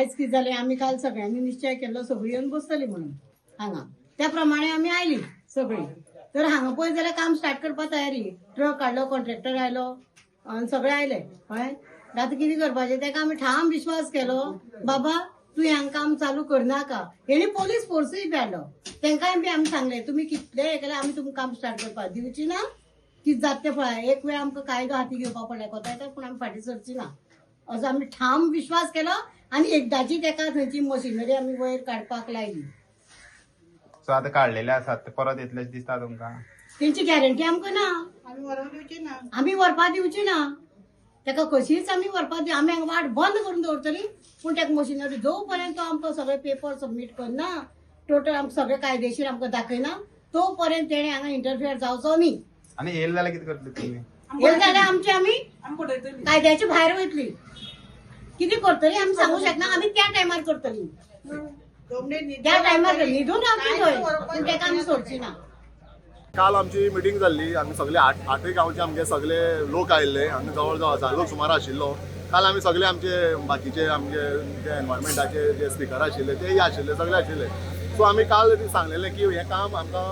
आयज कितें जालें आमी काल सगळ्यांनी निश्चय केल्लो सगळीं येवन बसतलीं म्हणून हांगा त्या प्रमाणे आमी आयलीं सगळीं. तर हांगा पळय जाल्यार काम स्टार्ट करपा तयारी. ट्रक काडलो, कॉन्ट्रॅक्टर आयलो आनी सगळे आयले कळ्ळें. आतां कितें करपाचें तेका आमी ठाम विश्वास केलो बाबा तूं हांगा काम चालू करनाका. हेणी पोलीस फोर्सूय बी हाडलो. तेंकाय बी आमी सांगलें तुमी कितलें हें केल्यार आमी तुमकां काम स्टार्ट करपाक दिवची ना. कितें जाता तें पळय. एक वेळ आमकां कायदो हाती घेवपाक पडले कोताय पूण आमी फाटीं सरची ना असो आमी ठाम विश्वास केलो आनी एकदाची तेका थंयची मशिनरी आमी वयर काडपाक लायली. सो आतां काडलेले आसात ते परत येतले दिसता तुमकां? तेंची गॅरंटी आमकां ना. आमी व्हरपाक दिवची ना तेका. कशीच आमी व्हरपाक आमी हांगा वाट बंद करून दवरतली पूण तेका मशिनरी जो पर्यंत तो आमकां सगळे पेपर सबमीट करना, टोटल आमकां सगळे कायदेशीर आमकां दाखयना तो पर्यंत तेणे हांगा इंटरफियर जावचो न्ही. आनी येयले जाल्यार कितें करतले तुमी? येयले जाल्यार आमी कायद्याच्या भायर वयतली. कितें करतली आमी सांगू शकना. आमी त्या टायमार करतली. त्या टायमार न्हिदून रावतली थंय पूण तेका आमी सोडची ना. काल आमची मिटींग जाल्ली. आमी सगळे आठय गांवचे आमचे सगळे लोक आयिल्ले. हांगा जवळ जवळ 1000 लोक सुमार आशिल्लो. काल आमी सगळे आमचे बाकीचे आमचे जे एनवायरमेंटाचे जे स्पिकर आशिल्ले तेय आशिल्ले, सगळे आशिल्ले. सो आमी काल सांगलेलें की हें काम आमकां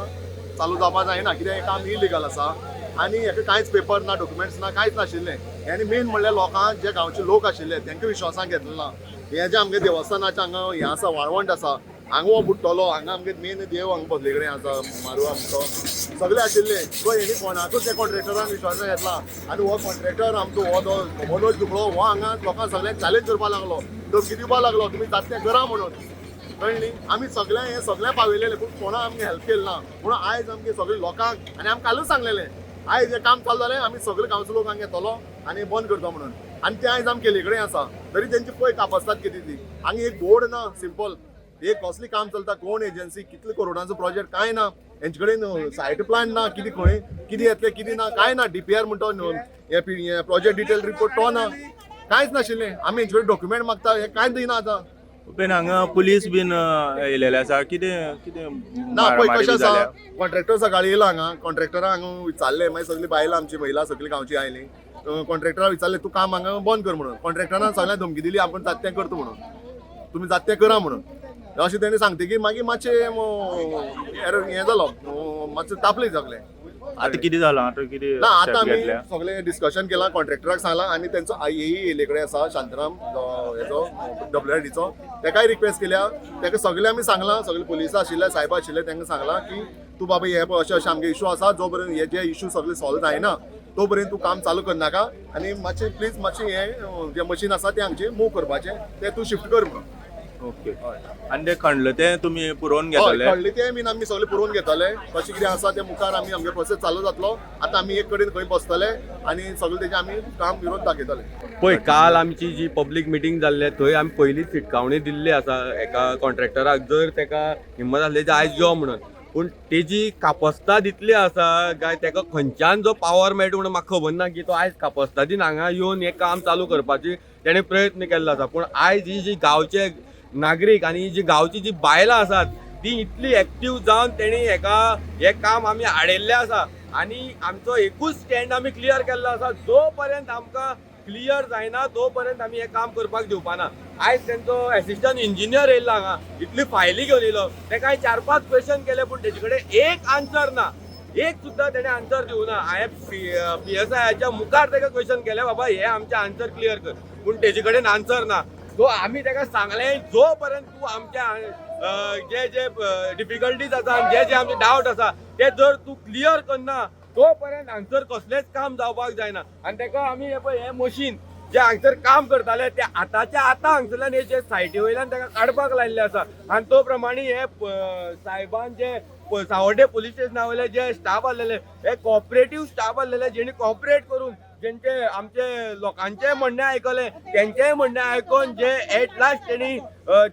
चालू जावपाक जायना कित्याक हें काम इलिगल आसा आनी हेका कांयच पेपर ना, डॉक्युमेंट्स ना, कांयच नाशिल्लें. आनी मेन म्हणल्यार लोकांक जे गांवचे लोक आशिल्ले तांकां विश्वासान घेतलें ना. हें जें आमगे देवस्थानाचें हांगा हें आसा वाळवंट आसा हांगा हो बुट्टलो, हांगा आमगे मेन देव हांगा बसले कडेन आसा मारू आमचो सगळे आशिल्ले. सो हेणी कोणाकूच त्या कॉन्ट्रॅक्टरान विश्वासान घेतला आनी हो कॉन्ट्रॅक्टर आमचो हो जो मनोज दुबळो हो हांगा लोकांक सगळ्यांक चॅलेंज करपाक लागलो, धमकी दिवपाक लागलो तुमी जाता तें करा म्हणून. कळ्ळी. आमी सगळ्यांक हें सगळें पावयलेलें पूण कोणा आमगे हेल्प केली ना. म्हणून आयज आमगे सगळे लोकांक आनी आमी कालूच सांगलेलें आयज हें काम चालू जालें आमी सगळे गांवचो लोक हांगा येतलो आनी बंद करता म्हणून. आनी तें आयज आमी केले कडेन आसा. तरी तेंची पळय कापासतात कितें ती. हांगा एक बोर्ड ना सिंपल. एक कसली काम चलता कोण एजन्सी कितले करोडांचो प्रोजेक्ट काय ना. हेंचे कडेन सायट प्लान ना कितें खंय कितें येतलें कितें ना काय ना. DPR म्हणटा हे प्रोजेक्ट डिटेल रिपोर्ट तो ना कांयच नाशिल्लें. आमी हेंचे कडेन डॉक्युमेंट मागता हे कांयच दिना आतां. पण हांगा पुलीस बीन येयलेले आसा कितें कितें ना पळय कशें आसा कॉन्ट्रॅक्टर सकाळीं येयलो हांगा. कॉन्ट्रॅक्टरा हांगा विचारलें मागीर सगळीं बायलां आमची महिला सगळीं गांवची आयलीं. कॉन्ट्रॅक्टरा विचारलें तूं काम हांगा बंद कर म्हणून. कॉन्ट्रॅक्टरान सगळ्यांक धमकी दिली आपूण जाता तें करता म्हणून. तुमी जाता तें करा म्हणून. अशें तेणी सांगता की मागीर मातशें हें जालो मातशें तापलें सगलें. आतां कितें जालां आतां कितें ना आतां step आमी घेतल्या? सगळें डिस्कशन केलां कॉन्ट्रॅक्टराक सांगलां आनी तेंचो येयले कडेन आसा शांतराम हेचो WRDचो तेकाय रिक्वेस्ट केल्या. तेका सगळें आमी सांगलां सगळे पुलीस आशिल्ले साहेब आशिल्ले तांकां सांगलां की तूं बाबा हे पळय अशें अशें आमगे इशू आसा जो पर्यंत हे जे इशू सगळे सॉल्व जायना तो पर्यंत तूं काम चालू करनाका आनी मातशें प्लीज मातशें हें जें मशीन आसा तें हांगचें मूव करपाचें तें तूं शिफ्ट कर म्हणून. ओके. आनी तें खणलें तें तुमी पुरोवन हय घेतले? कळ्ळें तें बीन आमी सगळें पुरोवन घेतले. कशें कितें आसा तें मुखार आमी आमगे प्रोसेस चालू जातलो. आतां आमी एक कडेन खंय बसतले आनी सगळें तेजें आमी काम विरोध दाखयतले. पळय काल आमची जी पब्लीक मिटींग जाल्ले थंय आमी पयलींच शिटकावणी दिल्ली आसा एका कॉन्ट्रॅक्टराक जर तेका हिम्मत आसली जाल्यार आयज यो म्हणून. पूण तेजी कापस्ताद इतली आसा काय तेका खंयच्यान जो पावर मेळटा म्हणून म्हाका खबर ना की तो आयज कापस्तादीन हांगा येवन हें काम चालू करपाची तेणें प्रयत्न केल्लो आसा. पूण आयज ही जी गांवचे नागरीक आनी जी गांवची जी बायलां आसात ती इतली एक्टीव जावन तेणी हें काम आमी हाडयल्लें आसा आनी आमचो एकूच स्टँड आमी क्लियर केल्लो आसा. जो पर्यंत आमकां क्लियर जायना तो पर्यंत आमी हें काम करपाक दिवपाना. आयज तेंचो एसिस्टंट इंजिनियर येयल्लो हांगा इतली फायली घेवन येयलो तेका 4-5 क्वेश्चन केले पूण तेजे कडेन एक आन्सर ना. एक सुद्दां तेणें आन्सर दिवना. हांवें PSIच्या मुखार तेका क्वेश्चन केले बाबा हे आमचे आन्सर क्लियर कर पूण तेजे कडेन आन्सर ना. सो आमी तेका सांगलें जो पर्यंत तूं आमच्या जे जे डिफिकल्टीज आसा जे जे आमचे डावट आसा ते जर तूं क्लियर करना तो पर्यंत हांगसर कसलेंच काम जावपाक जायना. आनी तेका आमी हे पळय हें मशीन जे हांगसर काम करताले ते आतांच्या आतां हांगसरल्यान हे जे सायटी वयल्यान तेका काडपाक लायल्ले आसा. आनी तो प्रमाणे हे साहेबान जे सावड्डे पुलीस स्टेशना वयले जे स्टाफ आसलेले हे कॉपरेटीव स्टाफ आसलेले जेणी कॉपरेट करून जेंचे आमचे लोकांचे म्हणणें आयकले तेंचेय म्हणणें आयकून जे एट लास्ट तेणी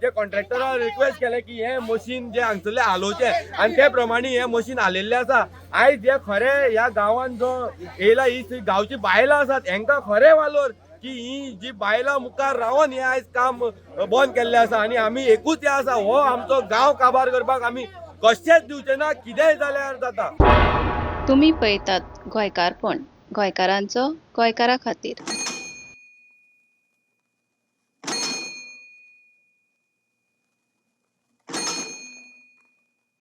जे कॉन्ट्रॅक्टराक रिक्वेस्ट केले की हे मशीन जे हांगसरले हालोवचे आनी ते प्रमाणे हे मशीन हालयल्लें आसा. आयज जे खरें ह्या गांवांत जो येयला ही गांवची बायलां आसात हेंकां खरें वालोर की ही जी बायलां मुखार रावन हें आयज काम बंद केल्लें आसा आनी आमी एकूच हें आसा हो आमचो गांव काबार करपाक आमी कशेंच दिवचे ना कितेंय जाल्यार जाता. तुम्ही पळयतात गोंयकारपण गोंयकारांचो गोंयकारा खातीर.